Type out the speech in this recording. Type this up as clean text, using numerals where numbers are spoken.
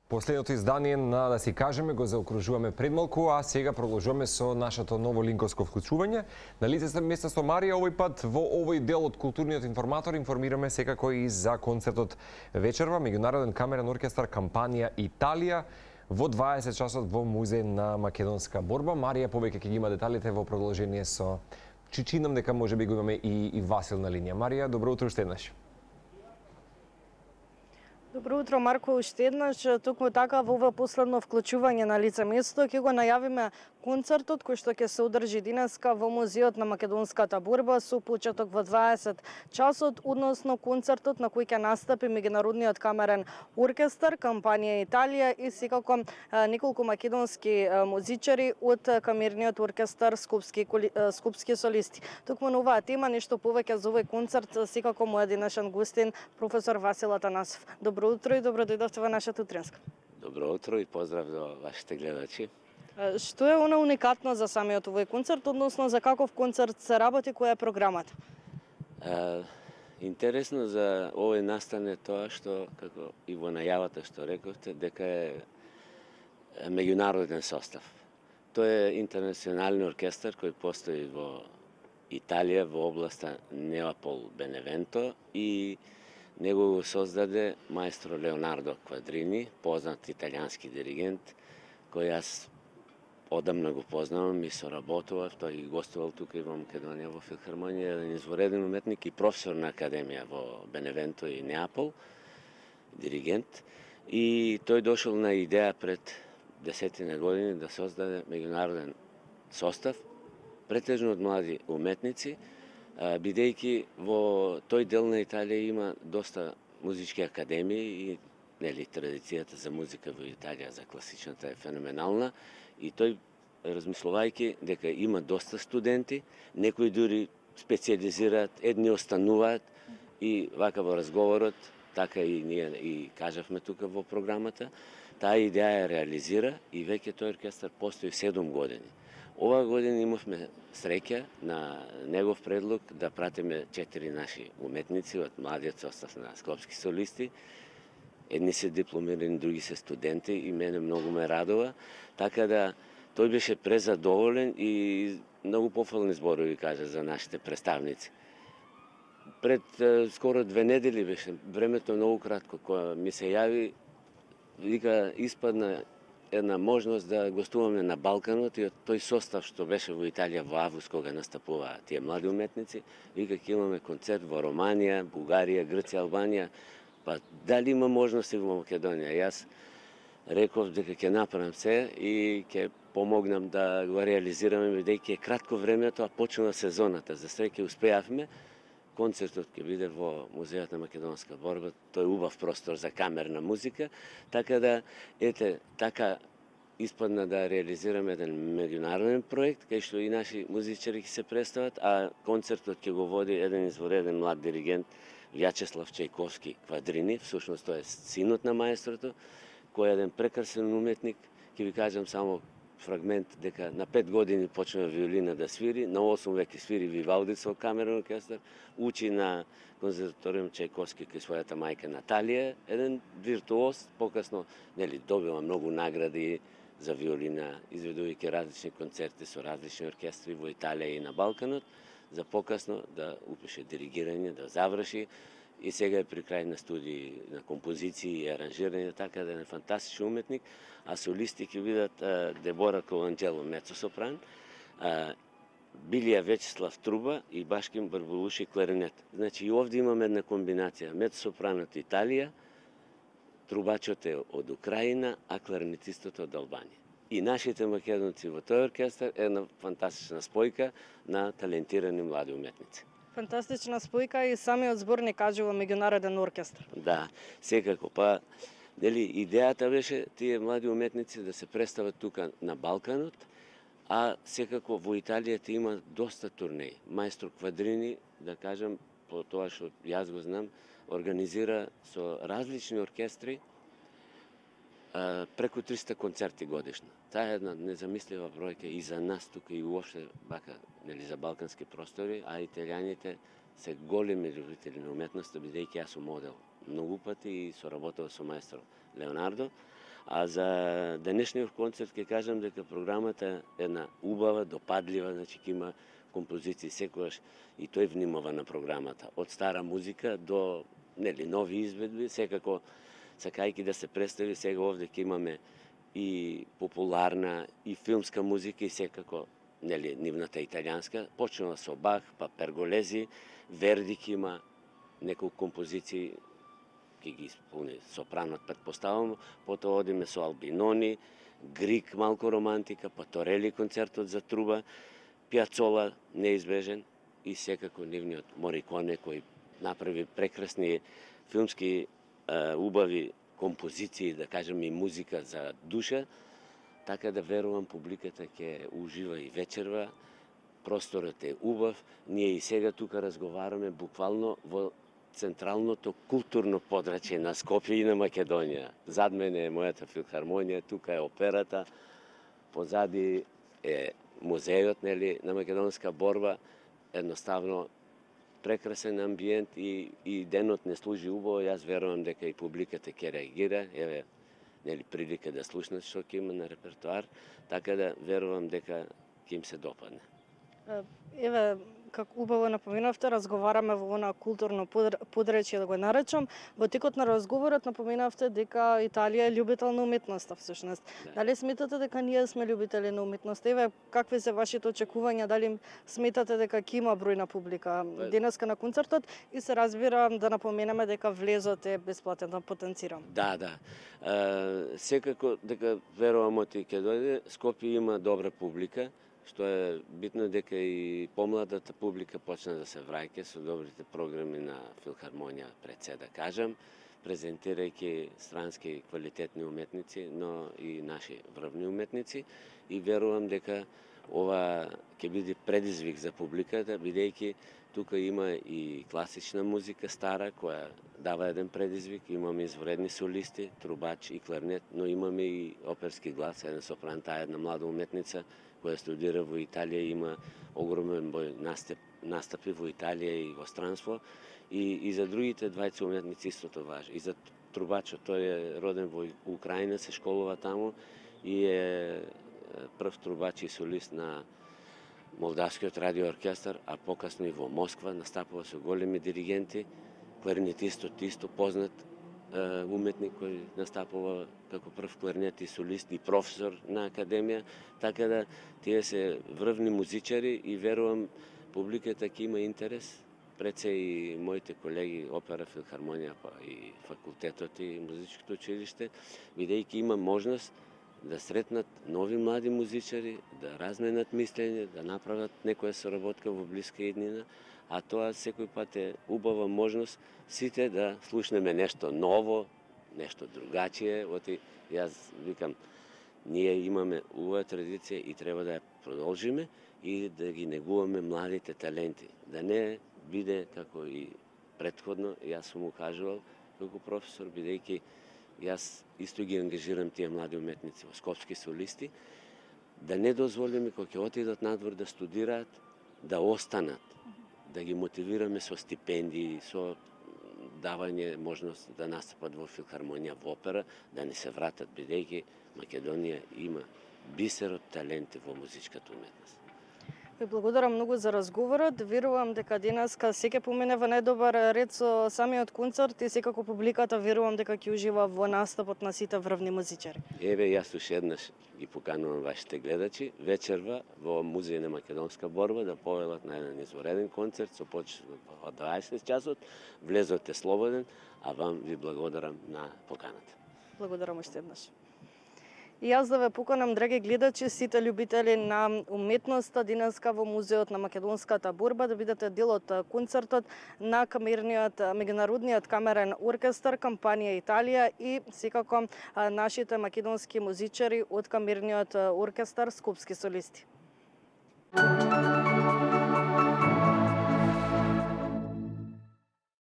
Последното издание на Да си кажеме го заокружуваме пред малку, а сега продолжуваме со нашето ново линковско вклучување. На лице место со Марија, овој пат во овој дел од културниот информатор информираме секако и за концертот вечерва Меѓународен камерен оркестар Кампанија Италија во 20 часот во Музеј на македонска борба. Марија повеќе ќе ги има деталите во продолжение со Чичинам дека можеби го имаме и Васил на линија. Марија, добро утро уште еднаш. Добро утро, Марко, уште еднаш. Токму така во ова последно вклучување на лице место ќе го најавиме концертот кој што ќе се одржи денеска во Музеот на македонската борба со почеток во 20 часот, односно концертот на кој ќе настапи Меѓународниот камерен оркестар Кампанија Италија и секако неколку македонски музичари од камерниот оркестар Скопски солисти. Токму на оваа тема нешто повеќе за овој концерт секако мојот денешен гостин професор Васил Атанасов. Добро утро и добро дојдовте во нашата утринска. Добро утро и поздрав до вашите гледачи. Што е она уникатно за самиот овој концерт, односно за каков концерт се работи, која е програмата? Интересно за овој настане тоа што, како и во најавата што рековте, дека е меѓународен состав. Тој е интернационален оркестар кој постои во Италија, во областа Неапол, Беневенто и него го создаде маестро Леонардо Квадрини, познат италијански диригент, кој јас одамна го познавам и соработував, тој и гостувал тука и во Македонија во филхармонија, еден извореден уметник и професор на академија во Беневенто и Неапол, диригент. И тој дошол на идеја пред 10 години да создаде меѓународен состав, претежно од млади уметници, бидејќи во тој дел на Италија има доста музички академии и традицијата за музика во Италија за класичната е феноменална и тој размислувајќи дека има доста студенти, некои дури специализираат, едни остануваат и вака во разговорот, така и ние и кажавме тука во програмата, таа идеја ја реализира и веќе тој оркестар постои 7 години. Оваа година имавме среќа на негов предлог да пратиме 4 наши уметници од младиот состав на Скопски солисти. Едни се дипломирани, други се студенти и мене многу ме радува, така да тој беше презадоволен и многу пофални зборови кажа за нашите представници. Пред скоро 2 недели беше, времето многу кратко, кога ми се јави, вика испадна една можност да гостуваме на Балканот и од тој состав што беше во Италија во август кога настапуваа тие млади уметници, вика ќе имаме концерт во Романија, Бугарија, Грција, Албанија, па дали има можности во Македонија? Јас реков дека ќе направам се и ќе помогнам да го реализираме, бидејќи е кратко времето, а почнува сезоната. За среќа успеавме. Концертот ќе биде во Музеот на македонска борба, тој е убав простор за камерна музика, така да, така испадна да реализираме еден меѓународен проект, кај што и наши музичари ќе се представат, а концертот ќе го води еден извореден млад диригент, Вјачеслав Чајковски Квадрини, всушност тој е синот на маестрото, кој е еден прекрасен уметник, ќе ви кажам само фрагмент дека на 5 години почнува виолина да свири, на 8 веќе свири Вивалди со камерен оркестар, учи на конзерваториум Чајковски кај својата мајка Наталија, еден виртуоз, покасно добива многу награди за виолина, изведувајќи различни концерти со различни оркестри во Италија и на Балканот, за покасно да упише диригирање, да заврши и сега е при крај на студии на композиции и аранжирање, така да е фантастичен уметник, а солисти ќе бидат Дебора Коланджело мецо-сопран, Билија Вячеслав труба и Башким Барбулуши кларинет. Значи и овде имаме една комбинација, мецо-сопранот Италија, трубачот е од Украина, а кларинетистот од Албанија. И нашите македонци во тој оркестар е една фантастична спојка на талентирани млади уметници. Фантастична спојка и самиот зборник кажува меѓународен оркестар. Да, секако. Па, идејата беше тие млади уметници да се представат тука на Балканот, а секако во Италија има доста турнеи. Маестро Квадрини, да кажам, по тоа што јас го знам, организира со различни оркестри преку 300 концерти годишно. Таа е една незамислива бројка и за нас тука и уопште бака за балкански простори, а италијаните се големи љубители на уметноста, бидејќи јас сум модел многу пати и соработував со маестро Леонардо, А за денешниот концерт ќе кажам дека програмата е една убава, допадлива, значи ќе има композиции секогаш и тој внимава на програмата. Од стара музика до нови изведби, секако сакајќи да се представи, сега овде ќе имаме и популарна, и филмска музика, и секако нивната италијанска. Почнува со Бах, па Перголези, Верди ќе има неколку композиции, ќе ги исполни сопранот, предпоставам, потоа одиме со Албинони, Грик, малку романтика, па Торели концертот за труба, Пиацола неизбежен и секако нивниот Мориконе кој направи прекрасни филмски убави композиции, да кажем и музика за душа, така да верувам публиката ќе ужива и вечерва. Просторот е убав. Ние и сега тука разговараме буквално во централното културно подрачје на Скопје и на Македонија. Зад мене е мојата филхармонија, тука е операта, позади е музејот на македонска борба. Едноставно прекрасен амбиент и денот не служи убаво. Јас верувам дека и публиката ќе реагира. Еве, прилика да слушнат што ќе има на репертоар, така да верувам дека ќе им се допадне. Еве, како убаво напоменавте, разговараме во она културно подречје, да го наречам. Во текот на разговорот напоменавте дека Италија е љубител на уметноста, всушност. Да. Дали сметате дека ние сме љубители на уметноста? Еве, какви се вашите очекувања? Дали сметате дека ќе има бројна публика денеска на концертот? И се разбира да напоменеме дека влезот е бесплатен, да потенцирам. Да. Секако дека верувам оти ќе дојде. Скопје има добра публика, што е битно дека и помладата публика почна да се враќа со добрите програми на филхармонија пред се, да кажам, презентирајќи странски квалитетни уметници, но и наши врвни уметници, и верувам дека ова ќе биде предизвик за публиката, бидејќи тука има и класична музика стара која дава еден предизвик, имаме извредни солисти, трубач и кларнет, но имаме и оперски глас, една сопран, таа една млада уметница која студира во Италија, има огромен број настапи во Италија и во странство, и за другите двајца уметници истото важи. И за трубачот, тој е роден во Украина, се школува таму и е прв трубач и солист на Молдавскиот радио оркестар, а покасно и во Москва настапува со големи диригенти, кларнетистот исто познат уметник кој настапува како прв кларнет и солист и професор на академија, така да тие се врвни музичари и верувам публиката ќе има интерес. Пред се и моите колеги опера, филхармонија, па и факултетот и музичкото училиште, бидејќи има можност да сретнат нови млади музичари, да разменат мислење, да направат некоја соработка во блиска иднина, а тоа секој пат е убава можност сите да слушнеме нешто ново, нешто другачие. Оти јас викам, ние имаме убава традиција и треба да ја продолжиме и да ги негуваме младите таленти, да не биде како и претходно. Јас сум укажувал како професор, бидејќи јас исто ги ангажирам тие млади уметници во скопски солисти, да не дозволиме кога ќе отидат надвор да студираат, да останат, да ги мотивираме со стипендии, со давање можност да настапат во филхармонија, во опера, да не се вратат, бидејќи Македонија има бисер од таленти во музичката уметност. Ви благодарам многу за разговорот. Верувам дека денеска секој помине во најдобар ред со самиот концерт и секако публиката верувам дека ќе ужива во настапот на сите врвни музичари. Еве, јас уште еднаш ги поканувам вашите гледачи вечерва во Музеј на македонска борба да повелат на еден извореден концерт со почеток од 20 часот. Влезот е слободен, а вам ви благодарам на поканата. Благодарам уште еднаш. И јас да ве поканам, драги гледачи, сите љубители на уметноста денеска во Музеот на македонската борба да бидете дел од концертот на меѓународниот камерен оркестар Кампанија Италија и секако нашите македонски музичари од камерниот оркестар Скопски солисти.